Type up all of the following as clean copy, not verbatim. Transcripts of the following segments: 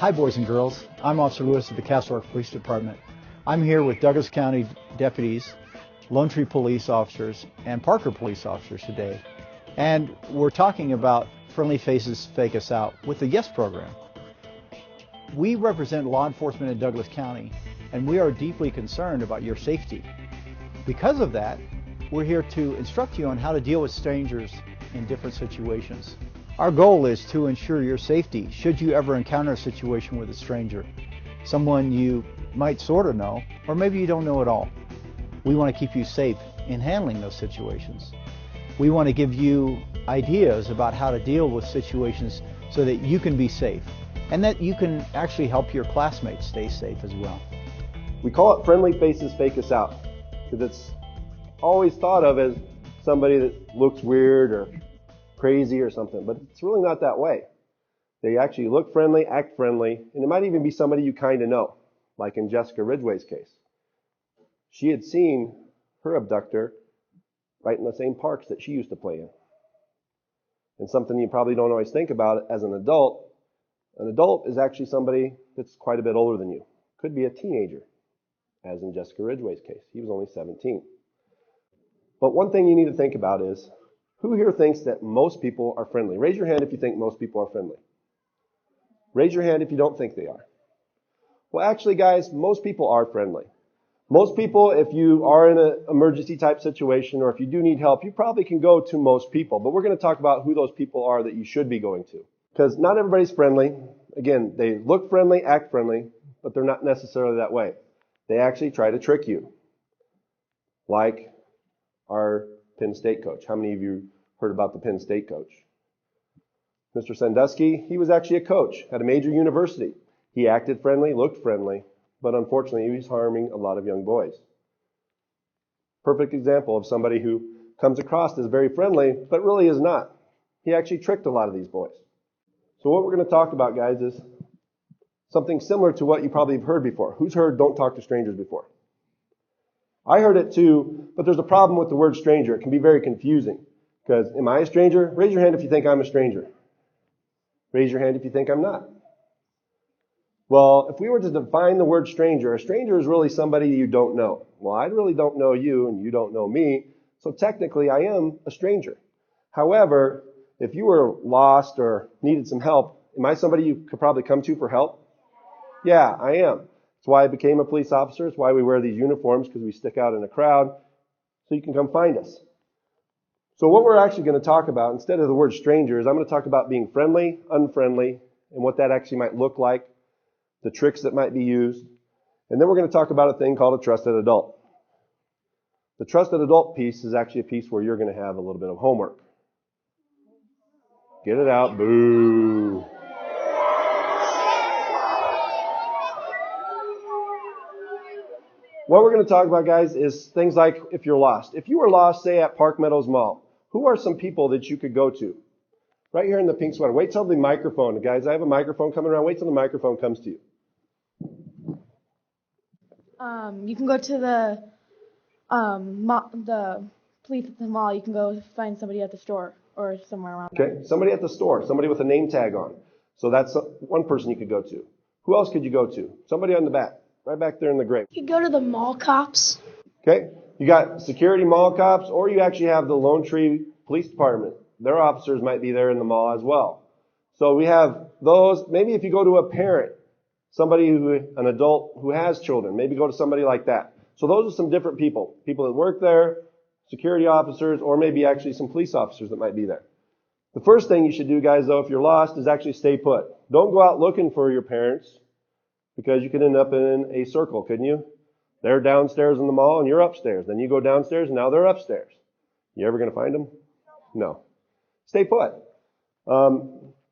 Hi, boys and girls. I'm Officer Lewis of the Castle Rock Police Department. I'm here with Douglas County deputies, Lone Tree police officers, and Parker police officers today. And we're talking about Friendly Faces Fake Us Out with the YES program. We represent law enforcement in Douglas County, and we are deeply concerned about your safety. Because of that, we're here to instruct you on how to deal with strangers in different situations. Our goal is to ensure your safety should you ever encounter a situation with a stranger, someone you might sort of know, or maybe you don't know at all. We want to keep you safe in handling those situations. We want to give you ideas about how to deal with situations so that you can be safe and that you can actually help your classmates stay safe as well. We call it Friendly Faces Fake Us Out because it's always thought of as somebody that looks weird or crazy or something, but it's really not that way. They actually look friendly, act friendly, and it might even be somebody you kind of know, like in Jessica Ridgway's case. She had seen her abductor right in the same parks that she used to play in. And something you probably don't always think about as an adult is actually somebody that's quite a bit older than you. Could be a teenager, as in Jessica Ridgway's case. He was only 17. But one thing you need to think about is, who here thinks that most people are friendly? Raise your hand if you think most people are friendly. Raise your hand if you don't think they are. Well, actually, guys, most people are friendly. Most people, if you are in an emergency type situation or if you do need help, you probably can go to most people. But we're going to talk about who those people are that you should be going to. Because not everybody's friendly. Again, they look friendly, act friendly, but they're not necessarily that way. They actually try to trick you. Like our Penn State coach. How many of you heard about the Penn State coach? Mr. Sandusky, he was actually a coach at a major university. He acted friendly, looked friendly, but unfortunately he was harming a lot of young boys. Perfect example of somebody who comes across as very friendly, but really is not. He actually tricked a lot of these boys. So what we're going to talk about, guys, is something similar to what you probably have heard before. Who's heard "don't talk to strangers" before? I heard it too, but there's a problem with the word stranger. It can be very confusing. Because, am I a stranger? Raise your hand if you think I'm a stranger. Raise your hand if you think I'm not. Well, if we were to define the word stranger, a stranger is really somebody you don't know. Well, I really don't know you, and you don't know me, so technically I am a stranger. However, if you were lost or needed some help, am I somebody you could probably come to for help? Yeah, I am. That's why I became a police officer. It's why we wear these uniforms, because we stick out in a crowd, so you can come find us. So what we're actually going to talk about, instead of the word stranger, is I'm going to talk about being friendly, unfriendly, and what that actually might look like, the tricks that might be used, and then we're going to talk about a thing called a trusted adult. The trusted adult piece is actually a piece where you're going to have a little bit of homework. Get it out, boo. What we're going to talk about, guys, is things like if you're lost. If you were lost, say, at Park Meadows Mall, who are some people that you could go to? Right here in the pink sweater. Wait till the microphone. Guys, I have a microphone coming around. Wait till the microphone comes to you. You can go to the police at the mall. You can go find somebody at the store or somewhere around. Okay, somebody at the store, somebody with a name tag on. So that's one person you could go to. Who else could you go to? Somebody on the back, right back there in the gray. You could go to the mall cops. Okay, you got security mall cops, or you actually have the Lone Tree Police Department. Their officers might be there in the mall as well. So we have those. Maybe if you go to a parent, an adult who has children, maybe go to somebody like that. So those are some different people. People that work there, security officers, or maybe actually some police officers that might be there. The first thing you should do, guys, though, if you're lost, is actually stay put. Don't go out looking for your parents, because you could end up in a circle, couldn't you? They're downstairs in the mall and you're upstairs. Then you go downstairs and now they're upstairs. You ever going to find them? No. Stay put.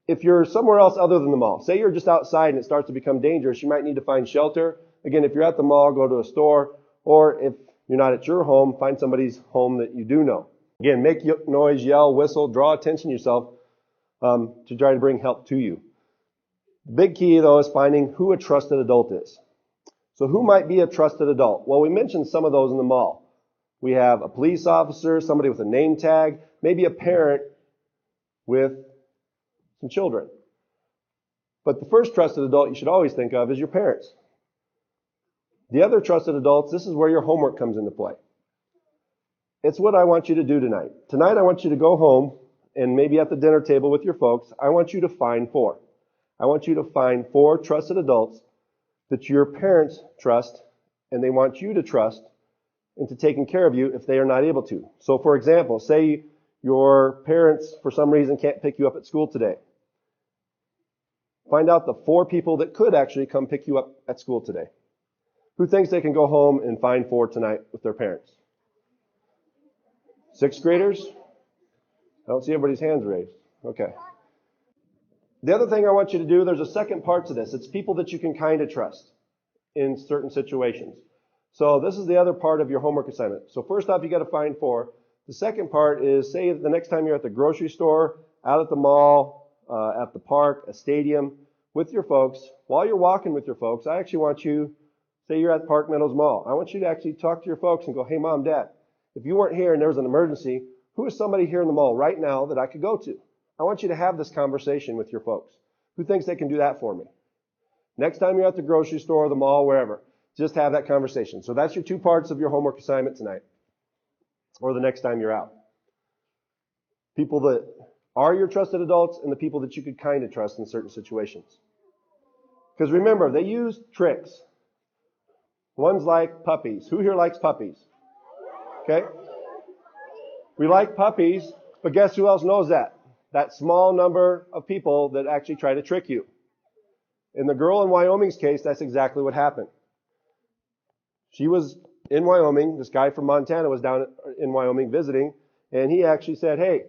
If you're somewhere else other than the mall, say you're just outside and it starts to become dangerous, you might need to find shelter. Again, if you're at the mall, go to a store, or if you're not at your home, find somebody's home that you do know. Again, make noise, yell, whistle, draw attention to yourself to try to bring help to you. The big key, though, is finding who a trusted adult is. So who might be a trusted adult? Well, we mentioned some of those in the mall. We have a police officer, somebody with a name tag, maybe a parent with some children. But the first trusted adult you should always think of is your parents. The other trusted adults, this is where your homework comes into play. It's what I want you to do tonight. Tonight I want you to go home and maybe at the dinner table with your folks, I want you to find 4. I want you to find 4 trusted adults that your parents trust and they want you to trust into taking care of you if they are not able to. So for example, say your parents for some reason can't pick you up at school today. Find out the 4 people that could actually come pick you up at school today. Who thinks they can go home and find 4 tonight with their parents? 6th graders? I don't see everybody's hands raised. Okay. The other thing I want you to do, there's a second part to this. It's people that you can kind of trust in certain situations. So this is the other part of your homework assignment. So first off, you got to find 4. The second part is, say the next time you're at the grocery store, out at the mall, at the park, a stadium, with your folks, while you're walking with your folks, I actually want you, say you're at Park Meadows Mall, I want you to actually talk to your folks and go, hey mom, dad, if you weren't here and there was an emergency, who is somebody here in the mall right now that I could go to? I want you to have this conversation with your folks. Who thinks they can do that for me? Next time you're at the grocery store, the mall, wherever, just have that conversation. So that's your 2 parts of your homework assignment tonight, or the next time you're out. People that are your trusted adults and the people that you could kind of trust in certain situations. Because remember, they use tricks. One's like puppies. Who here likes puppies? Okay? We like puppies, but guess who else knows that? That small number of people that actually try to trick you. In the girl in Wyoming's case, that's exactly what happened. She was in Wyoming. This guy from Montana was down in Wyoming visiting, and he actually said, hey,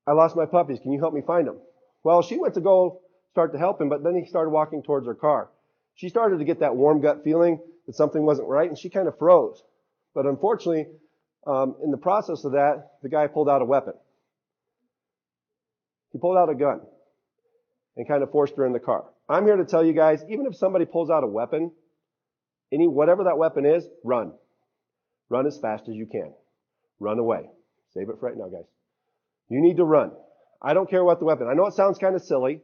I lost my puppies. Can you help me find them? Well, she went to go start to help him, but then he started walking towards her car. She started to get that warm gut feeling that something wasn't right, and she kind of froze. But unfortunately, in the process of that, the guy pulled out a weapon. He pulled out a gun and kind of forced her in the car. I'm here to tell you guys, even if somebody pulls out a weapon, whatever that weapon is, run. Run as fast as you can. Run away. Save it for right now, guys. You need to run. I don't care what the weapon. I know it sounds kind of silly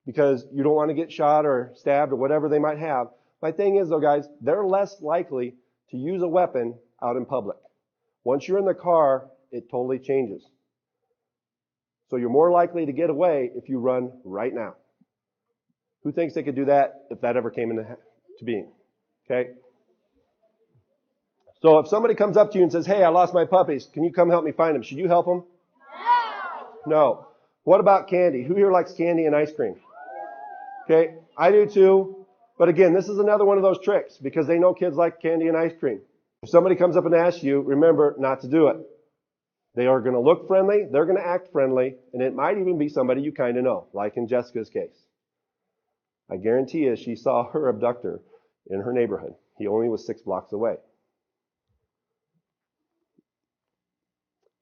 because you don't want to get shot or stabbed or whatever they might have. My thing is, though, guys, they're less likely to use a weapon out in public. Once you're in the car, it totally changes. So you're more likely to get away if you run right now. Who thinks they could do that if that ever came into being? Okay? So if somebody comes up to you and says, hey, I lost my puppies, can you come help me find them? Should you help them? No. What about candy? Who here likes candy and ice cream? Okay, I do too. But again, this is another one of those tricks because they know kids like candy and ice cream. If somebody comes up and asks you, remember not to do it. They are going to look friendly, they're going to act friendly, and it might even be somebody you kind of know, like in Jessica's case. I guarantee you she saw her abductor in her neighborhood. He only was 6 blocks away.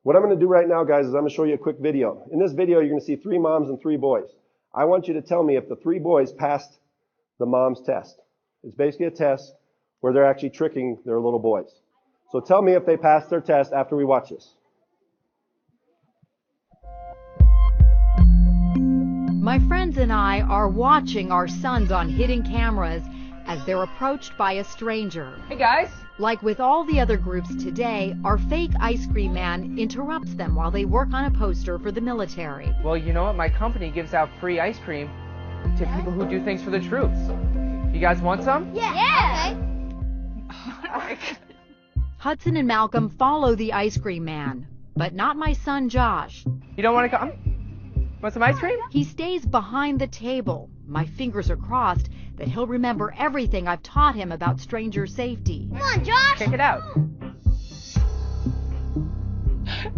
What I'm going to do right now, guys, is I'm going to show you a quick video. In this video, you're going to see 3 moms and 3 boys. I want you to tell me if the 3 boys passed the mom's test. It's basically a test where they're actually tricking their little boys. So tell me if they passed their test after we watch this. My friends and I are watching our sons on hidden cameras as they're approached by a stranger. Hey guys! Like with all the other groups today, our fake ice cream man interrupts them while they work on a poster for the military. Well, you know what? My company gives out free ice cream to people who do things for the troops. You guys want some? Yeah. Okay. Hudson and Malcolm follow the ice cream man, but not my son Josh. You don't want to come? Want some ice cream? He stays behind the table. My fingers are crossed that he'll remember everything I've taught him about stranger safety. Come on, Josh. Check it out.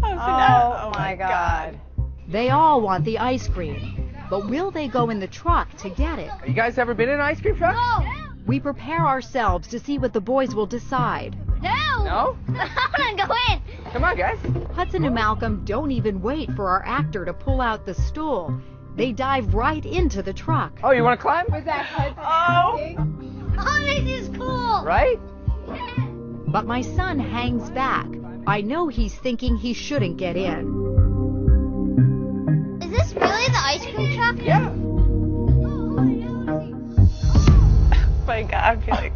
Oh my God. They all want the ice cream, but will they go in the truck to get it? You guys ever been in an ice cream truck? No. We prepare ourselves to see what the boys will decide. No. No? I want to go in. Come on, guys. Hudson and Malcolm don't even wait for our actor to pull out the stool. They dive right into the truck. Oh, you want to climb? Was that Hudson? Oh, this is cool. Right? But my son hangs back. I know he's thinking he shouldn't get in. Is this really the ice cream truck? Yeah. I'd be like,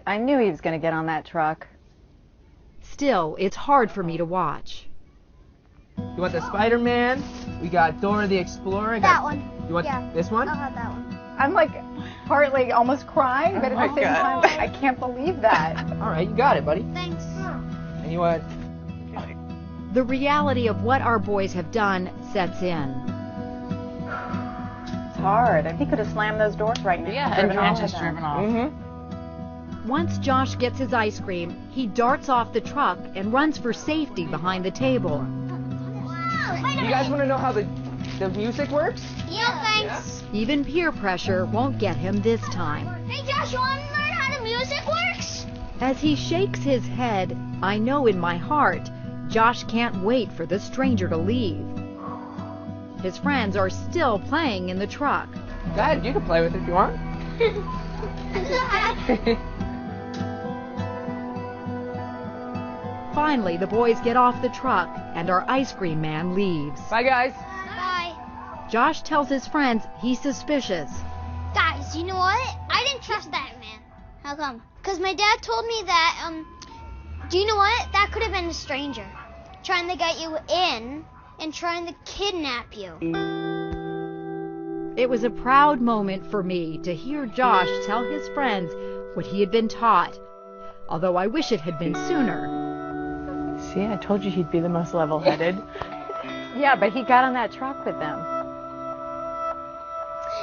I knew he was going to get on that truck. Still, it's hard for me to watch. You want the Spider-Man? We got Dora the Explorer. That one. You want this one? I'll have that one. I'm like partly almost crying, but at the same time, I can't believe that. All right, you got it, buddy. Thanks. And you want? The reality of what our boys have done sets in. It's hard. He could have slammed those doors right now. yeah, and just driven off. Mm-hmm. Once Josh gets his ice cream, he darts off the truck and runs for safety behind the table. You guys want to know how the music works? Yeah, thanks. Even peer pressure won't get him this time. Hey, Josh, you want to learn how the music works? As he shakes his head, I know in my heart, Josh can't wait for the stranger to leave. His friends are still playing in the truck. Go ahead, you can play with it if you want. Finally, the boys get off the truck and our ice cream man leaves. Bye, guys. Bye. Josh tells his friends he's suspicious. Guys, you know what? I didn't trust that man. How come? Because my dad told me that, do you know what? That could have been a stranger trying to get you in and trying to kidnap you. It was a proud moment for me to hear Josh tell his friends what he had been taught, although I wish it had been sooner. See, I told you he'd be the most level-headed. Yeah, but he got on that truck with them.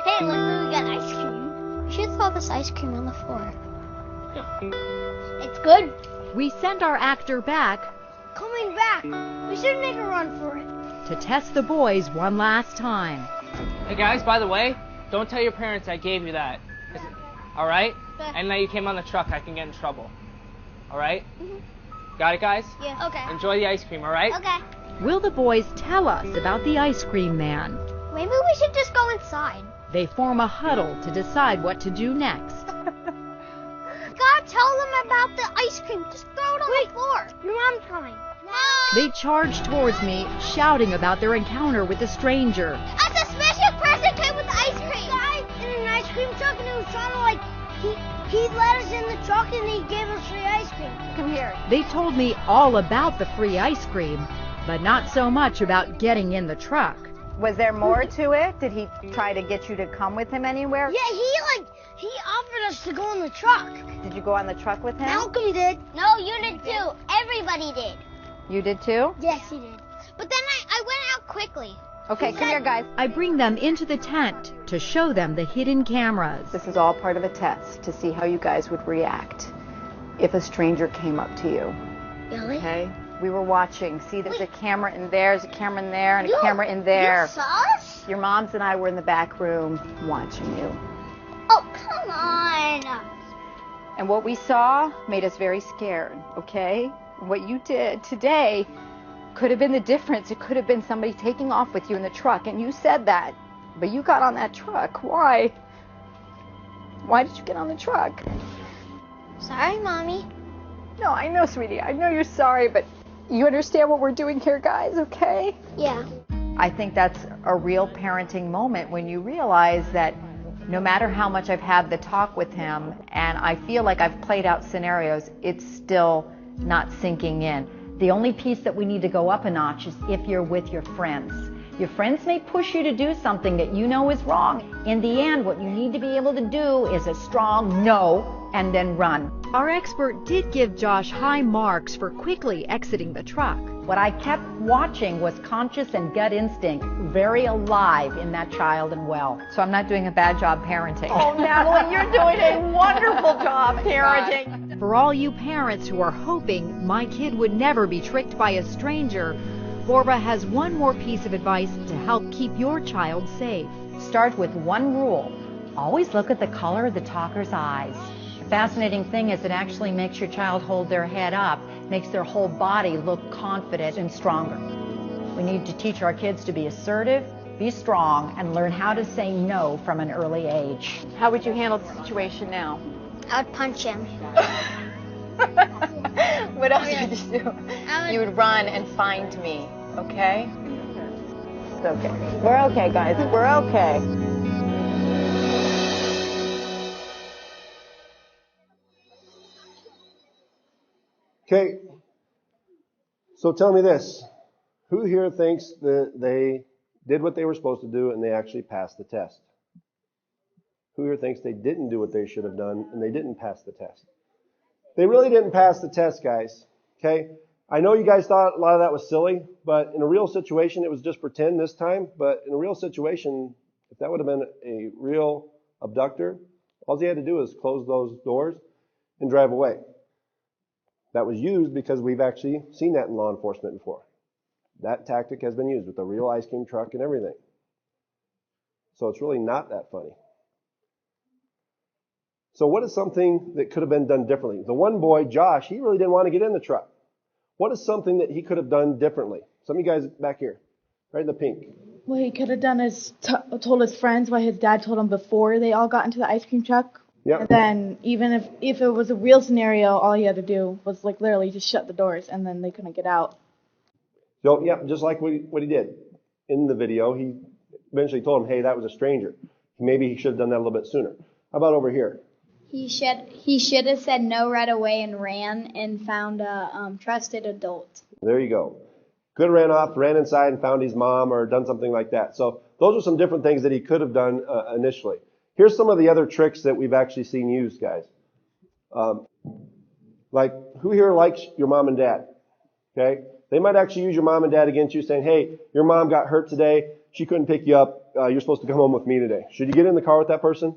Hey, look, we got ice cream. We should throw this ice cream on the floor. It's good. We send our actor back Coming back. We should make a run for it. to test the boys one last time. Hey, guys, by the way, don't tell your parents I gave you that. All right? Okay. And now you came on the truck, I can get in trouble. All right? Got it, guys? Yeah. Okay. Enjoy the ice cream, all right? Okay. Will the boys tell us about the ice cream man? Maybe we should just go inside. They form a huddle to decide what to do next. Gotta tell them about the ice cream. Just throw it on the floor. Your mom's coming. No. They charge towards me, shouting about their encounter with the stranger. A suspicious person came with the ice cream. Guy in an ice cream truck, and it was trying to he let us in the truck and he gave us free ice cream. Come here. They told me all about the free ice cream, but not so much about getting in the truck. Was there more to it? Did he try to get you to come with him anywhere? Yeah, he offered us to go in the truck. Did you go on the truck with him? Malcolm did. No, you did too. Everybody did. You did too? Yes, he did. But then I went out quickly. Okay, come here, guys. I bring them into the tent to show them the hidden cameras. This is all part of a test to see how you guys would react if a stranger came up to you. Really? Okay? We were watching. See, there's a camera in there, there's a camera in there, and a camera in there. You saw us? Your moms and I were in the back room watching you. Oh, come on. And what we saw made us very scared, okay? What you did today could have been the difference. It could have been somebody taking off with you in the truck, and you said that. But you got on that truck. Why? Why did you get on the truck? Sorry, Mommy. No, I know, sweetie. I know you're sorry, but you understand what we're doing here, guys, okay? Yeah. I think that's a real parenting moment when you realize that no matter how much I've had the talk with him and I feel like I've played out scenarios, it's still not sinking in. The only piece that we need to go up a notch is if you're with your friends. Your friends may push you to do something that you know is wrong. In the end, what you need to be able to do is a strong no and then run. Our expert did give Josh high marks for quickly exiting the truck. What I kept watching was conscious and gut instinct very alive in that child and well. So I'm not doing a bad job parenting. Oh, Natalie, you're doing a wonderful job parenting. For all you parents who are hoping my kid would never be tricked by a stranger, Borba has one more piece of advice to help keep your child safe. Start with one rule. Always look at the color of the talker's eyes. The fascinating thing is it actually makes your child hold their head up, makes their whole body look confident and stronger. We need to teach our kids to be assertive, be strong, and learn how to say no from an early age. How would you handle the situation now? I would punch him. What else would you do? You would run and find me, okay? It's okay. We're okay, guys. We're okay. Okay. So tell me this. Who here thinks that they did what they were supposed to do and they actually passed the test? Who here thinks they didn't do what they should have done and they didn't pass the test? They really didn't pass the test, guys. Okay? I know you guys thought a lot of that was silly, but in a real situation, it was just pretend this time. But in a real situation, if that would have been a real abductor, all he had to do was close those doors and drive away. That was used because we've actually seen that in law enforcement before. That tactic has been used with the real ice cream truck and everything. So it's really not that funny. So what is something that could have been done differently? The one boy, Josh, he really didn't want to get in the truck. What is something that he could have done differently? Some of you guys back here, right in the pink. What he could have done is told his friends what his dad told him before they all got into the ice cream truck. Yep. And then even if it was a real scenario, all he had to do was like literally just shut the doors and then they couldn't get out. So, yeah, just like what he did in the video, he eventually told him, hey, that was a stranger. Maybe he should have done that a little bit sooner. How about over here? He should have said no right away and ran and found a trusted adult. There you go. Could have ran off, ran inside and found his mom or done something like that. So those are some different things that he could have done initially. Here's some of the other tricks that we've actually seen used, guys. Like, who here likes your mom and dad? Okay? They might actually use your mom and dad against you saying, hey, your mom got hurt today. She couldn't pick you up. You're supposed to come home with me today. Should you get in the car with that person?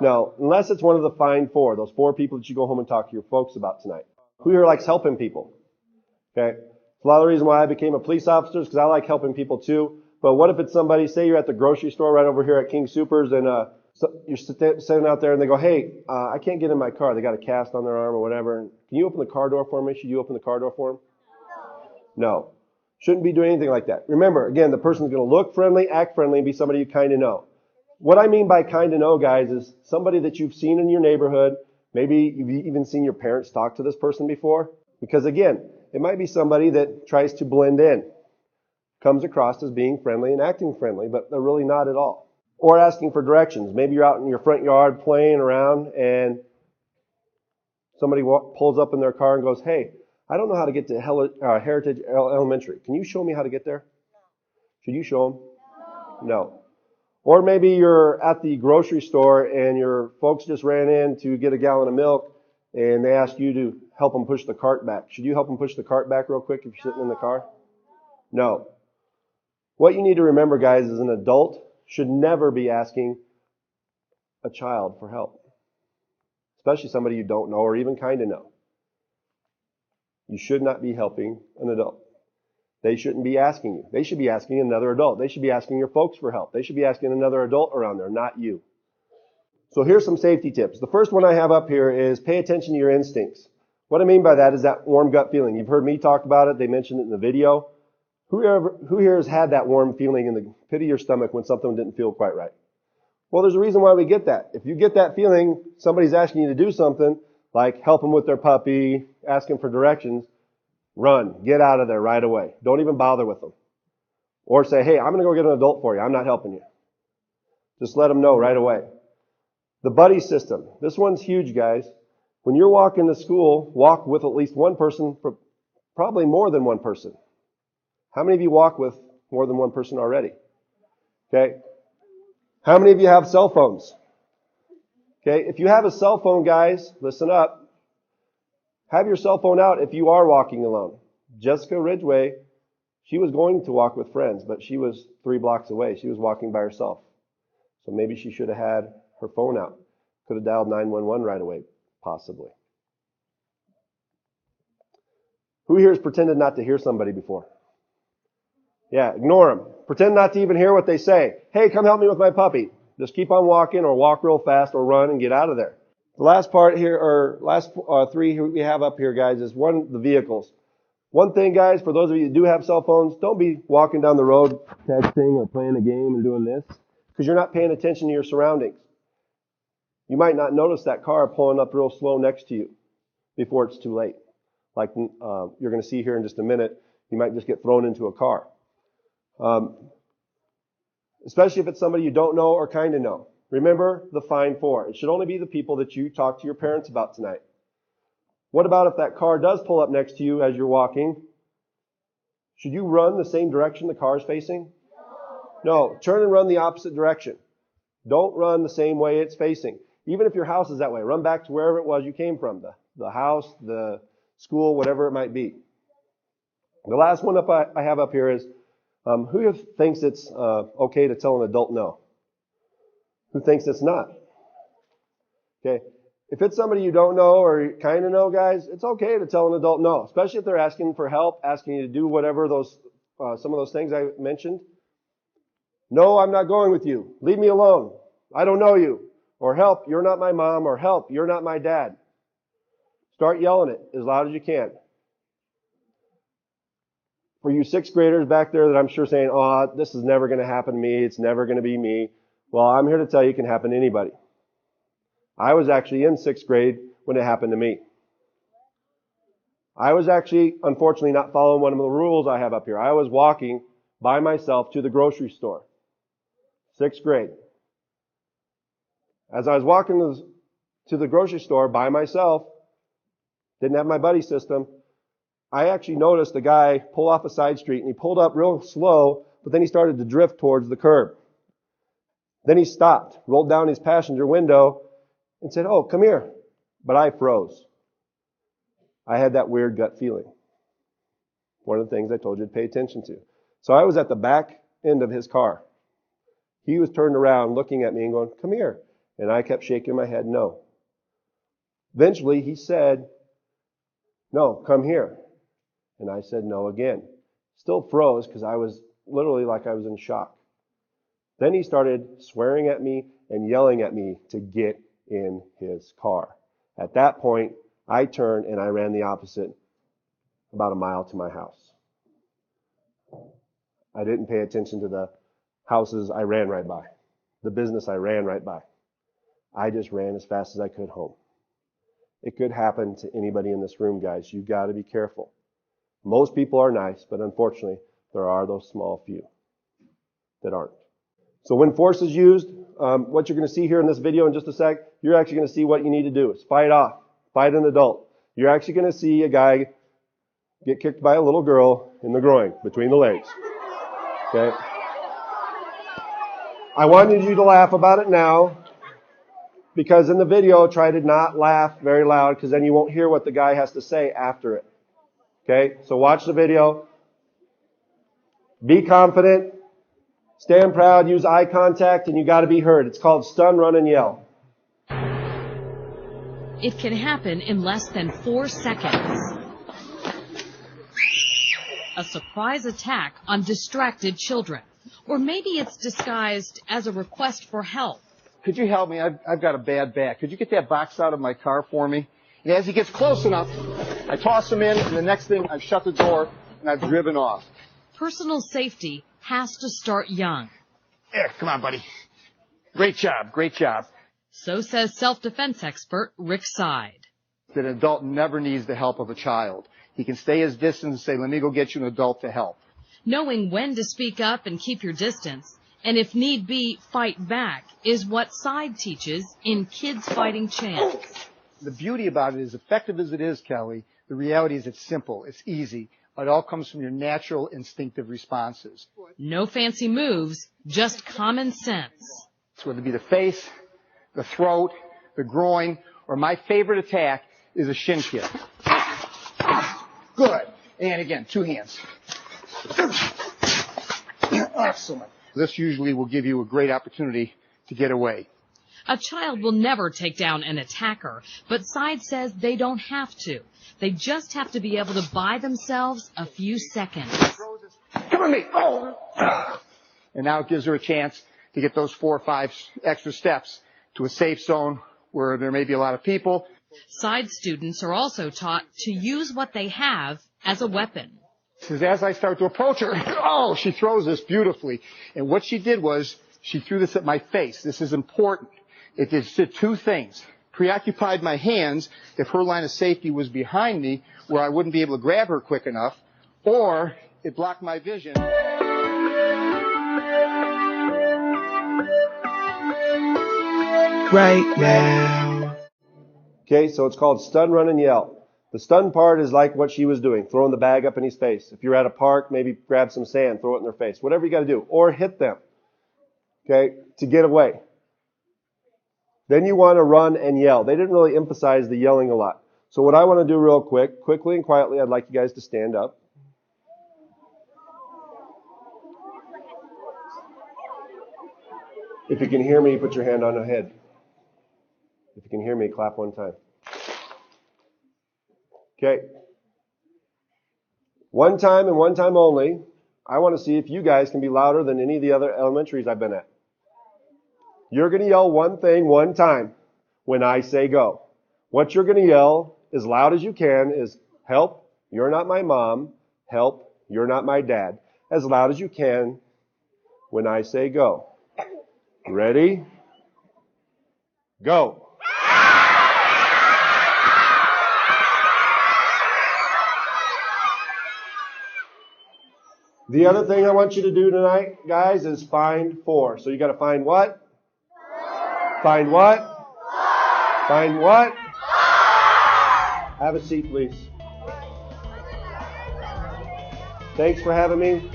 No, unless it's one of the fine four, those 4 people that you go home and talk to your folks about tonight. Who here likes helping people? Okay? It's a lot of the reason why I became a police officer is because I like helping people too. But what if it's somebody, say you're at the grocery store right over here at King Soopers and you're sitting out there and they go, hey, I can't get in my car. They got a cast on their arm or whatever. Can you open the car door for me? Should you open the car door for them? No. Shouldn't be doing anything like that. Remember, again, the person's going to look friendly, act friendly, and be somebody you kind of know. What I mean by kind of know, guys, is somebody that you've seen in your neighborhood. Maybe you've even seen your parents talk to this person before. Because again, it might be somebody that tries to blend in. Comes across as being friendly and acting friendly, but they're really not at all. Or asking for directions. Maybe you're out in your front yard playing around and somebody pulls up in their car and goes, hey, I don't know how to get to Heritage Elementary. Can you show me how to get there? Should you show them? No. Or maybe you're at the grocery store and your folks just ran in to get a gallon of milk and they ask you to help them push the cart back. Should you help them push the cart back real quick if you're sitting in the car? No. What you need to remember, guys, is an adult should never be asking a child for help. Especially somebody you don't know or even kind of know. You should not be helping an adult. They shouldn't be asking you. They should be asking another adult. They should be asking your folks for help. They should be asking another adult around there, not you. So here's some safety tips. The first one I have up here is pay attention to your instincts. What I mean by that is that warm gut feeling. You've heard me talk about it. They mentioned it in the video. Who here has had that warm feeling in the pit of your stomach when something didn't feel quite right? Well, there's a reason why we get that. If you get that feeling, somebody's asking you to do something, like help them with their puppy, ask them for directions, run. Get out of there right away. Don't even bother with them. Or say, hey, I'm going to go get an adult for you. I'm not helping you. Just let them know right away. The buddy system. This one's huge, guys. When you're walking to school, walk with at least one person, probably more than one person. How many of you walk with more than one person already? Okay. How many of you have cell phones? Okay. If you have a cell phone, guys, listen up. Have your cell phone out if you are walking alone. Jessica Ridgway, she was going to walk with friends, but she was 3 blocks away. She was walking by herself. So maybe she should have had her phone out. Could have dialed 911 right away, possibly. Who here has pretended not to hear somebody before? Yeah, ignore them. Pretend not to even hear what they say. Hey, come help me with my puppy. Just keep on walking or walk real fast or run and get out of there. The last part here, or last 3 we have up here, guys, is the vehicles. One thing, guys, for those of you who do have cell phones, don't be walking down the road texting or playing a game and doing this because you're not paying attention to your surroundings. You might not notice that car pulling up real slow next to you before it's too late. Like you're going to see here in just a minute, you might just get thrown into a car. Especially if it's somebody you don't know or kind of know. Remember the fine 4. It should only be the people that you talk to your parents about tonight. What about if that car does pull up next to you as you're walking? Should you run the same direction the car is facing? No. Turn and run the opposite direction. Don't run the same way it's facing. Even if your house is that way, run back to wherever it was you came from, the house, the school, whatever it might be. The last one I have up here is, who thinks it's okay to tell an adult no? Who thinks it's not? Okay. If it's somebody you don't know or you kind of know, guys, it's okay to tell an adult no, especially if they're asking for help, asking you to do whatever some of those things I mentioned. No, I'm not going with you. Leave me alone. I don't know you. Or help, you're not my mom. Or help, you're not my dad. Start yelling it as loud as you can. For you sixth graders back there that I'm sure saying, oh, this is never going to happen to me. It's never going to be me. Well, I'm here to tell you it can happen to anybody. I was actually in sixth grade when it happened to me. I was actually, unfortunately, not following one of the rules I have up here. I was walking by myself to the grocery store. Sixth grade. As I was walking to the grocery store by myself, didn't have my buddy system, I actually noticed a guy pull off a side street, and he pulled up real slow, but then he started to drift towards the curb. Then he stopped, rolled down his passenger window, and said, oh, come here. But I froze. I had that weird gut feeling. One of the things I told you to pay attention to. So I was at the back end of his car. He was turned around looking at me and going, come here. And I kept shaking my head, no. Eventually he said, no, come here. And I said no again. Still froze because I was literally like I was in shock. Then he started swearing at me and yelling at me to get in his car. At that point, I turned and I ran the opposite about a mile to my house. I didn't pay attention to the houses I ran right by, the business I ran right by. I just ran as fast as I could home. It could happen to anybody in this room, guys. You've got to be careful. Most people are nice, but unfortunately, there are those small few that aren't. So when force is used, what you're going to see here in this video in just a sec, you're actually going to see what you need to do. It's fight off. Fight an adult. You're actually going to see a guy get kicked by a little girl in the groin, between the legs. Okay? I wanted you to laugh about it now, because in the video, try to not laugh very loud, because then you won't hear what the guy has to say after it. Okay? So watch the video. Be confident. Stand proud. Use eye contact, and you got to be heard. It's called stun, run, and yell. It can happen in less than 4 seconds. A surprise attack on distracted children. Or maybe it's disguised as a request for help. Could you help me? I've got a bad back. Could you get that box out of my car for me? And as he gets close enough, I toss him in, and the next thing, I've shut the door, and I've driven off. Personal safety has to start young. There, come on, buddy. Great job, great job. So says self-defense expert Rick Side. An adult never needs the help of a child. He can stay his distance and say, let me go get you an adult to help. Knowing when to speak up and keep your distance, and if need be, fight back, is what Side teaches in Kids Fighting Chance. The beauty about it is, effective as it is, Kelly, the reality is it's simple, it's easy. It all comes from your natural instinctive responses. No fancy moves, just common sense. It's whether it be the face, the throat, the groin, or my favorite attack is a shin kick. Good. And again, 2 hands. Excellent. This usually will give you a great opportunity to get away. A child will never take down an attacker, but Side says they don't have to. They just have to be able to buy themselves a few seconds. Come on, me. Oh. And now it gives her a chance to get those 4 or 5 extra steps to a safe zone where there may be a lot of people. Side students are also taught to use what they have as a weapon. Says, as I start to approach her, oh, she throws this beautifully. And what she did was, she threw this at my face. This is important. It did 2 things. Preoccupied my hands if her line of safety was behind me where I wouldn't be able to grab her quick enough, or it blocked my vision. Right now. Okay, so it's called stun, run, and yell. The stun part is like what she was doing, throwing the bag up in his face. If you're at a park, maybe grab some sand, throw it in their face. Whatever you got to do. Or hit them, okay, to get away. Then you want to run and yell. They didn't really emphasize the yelling a lot. So what I want to do real quickly and quietly, I'd like you guys to stand up. If you can hear me, put your hand on the head. If you can hear me, clap one time. Okay. One time and one time only, I want to see if you guys can be louder than any of the other elementaries I've been at. You're going to yell one thing one time when I say go. What you're going to yell as loud as you can is, help, you're not my mom. Help, you're not my dad. As loud as you can when I say go. Ready? Go. The other thing I want you to do tonight, guys, is find 4. So you got to find what? Find what? Find what? Have a seat, please. Thanks for having me.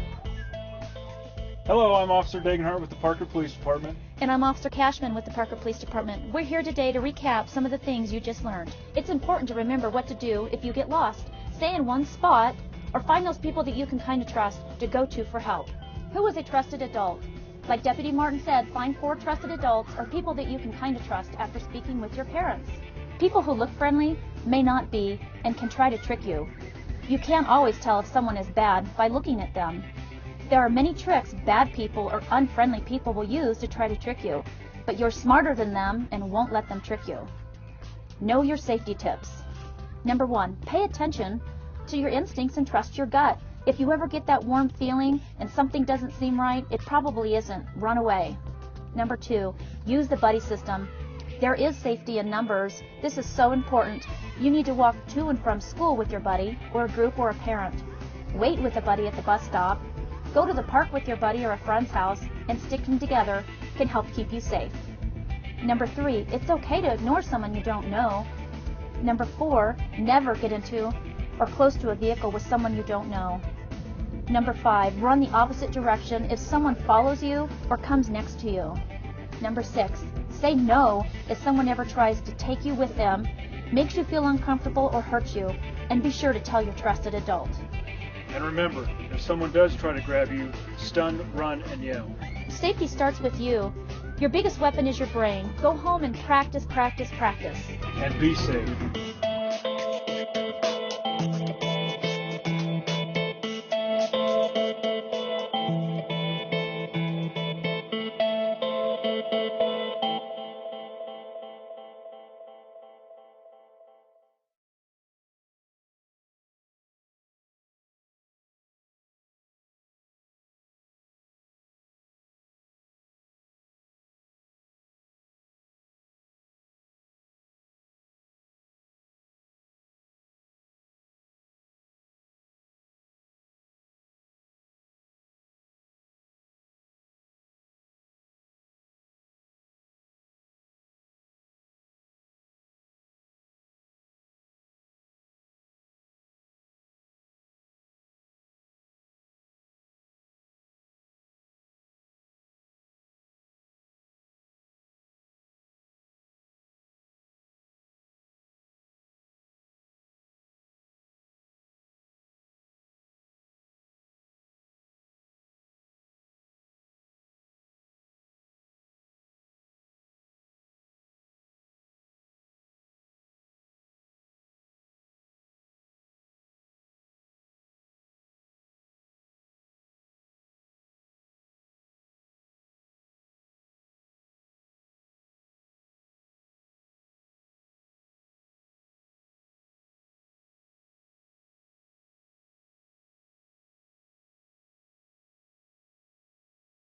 Hello, I'm Officer Degenhart with the Parker Police Department. And I'm Officer Cashman with the Parker Police Department. We're here today to recap some of the things you just learned. It's important to remember what to do if you get lost. Stay in one spot or find those people that you can kind of trust to go to for help. Who is a trusted adult? Like Deputy Martin said, find 4 trusted adults or people that you can kind of trust after speaking with your parents. People who look friendly may not be and can try to trick you. You can't always tell if someone is bad by looking at them. There are many tricks bad people or unfriendly people will use to try to trick you, but you're smarter than them and won't let them trick you. Know your safety tips. Number 1, pay attention to your instincts and trust your gut. If you ever get that warm feeling and something doesn't seem right, it probably isn't. Run away. Number 2, use the buddy system. There is safety in numbers. This is so important. You need to walk to and from school with your buddy, or a group, or a parent. Wait with a buddy at the bus stop. Go to the park with your buddy or a friend's house, and sticking together can help keep you safe. Number 3, it's okay to ignore someone you don't know. Number 4, never get into or close to a vehicle with someone you don't know. Number 5, run the opposite direction if someone follows you or comes next to you. Number 6, say no if someone ever tries to take you with them, makes you feel uncomfortable or hurts you, and be sure to tell your trusted adult. And remember, if someone does try to grab you, stun, run, and yell. Safety starts with you. Your biggest weapon is your brain. Go home and practice, practice, practice. And be safe.